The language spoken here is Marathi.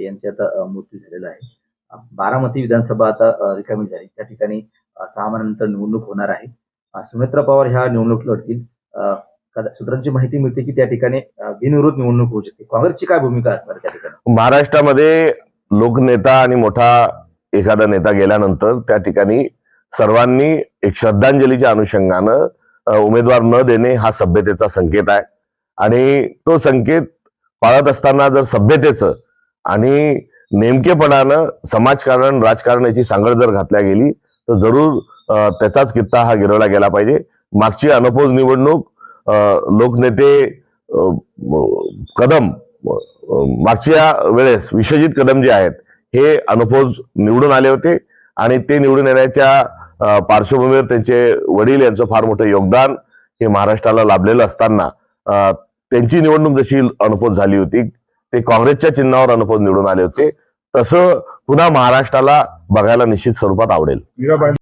यांचे आता मृत्यू झालेला आहे. बारामती विधानसभा आता रिकामी झाली. त्या ठिकाणी 6 महिन्यानंतर निवडणूक होणार आहे. सुनेत्रा पवार ह्या निवडणूक लढतील. सूत्रांची माहिती मिळते की त्या ठिकाणी बिनविरोध निवडणूक होऊ शकते. काँग्रेसची काय भूमिका असणार त्या ठिकाणी? महाराष्ट्रामध्ये लोकनेता आणि मोठा एखादा नेता गेल्यानंतर त्या ठिकाणी सर्वांनी एक श्रद्धांजलीच्या अनुषंगानं उमेदवार न देणे हा सभ्यतेचा संकेत आहे. आणि तो संकेत पाळत असताना जर सभ्यतेचं आणि नेमकेपणानं समाजकारण राजकारण याची सांगड जर घातल्या गेली तर जरूर त्याचाच कित्ता हा गिरवला गेला पाहिजे. मागची अनपोज निवडणूक लोकनेते कदम मागच्या वेळेस विश्वजित कदम जे आहेत हे अनपोज निवडून आले होते आणि ते निवडून येण्याच्या पार्श्वभूमीवर त्यांचे वडील यांचं फार मोठं योगदान हे महाराष्ट्राला लाभलेलं असताना त्यांची निवडणूक जशी अनपोज झाली होती, ते काँग्रेसच्या चिन्हावर अनपोज निवडून आले होते, तसं पुन्हा महाराष्ट्राला बघायला निश्चित स्वरूपात आवडेल.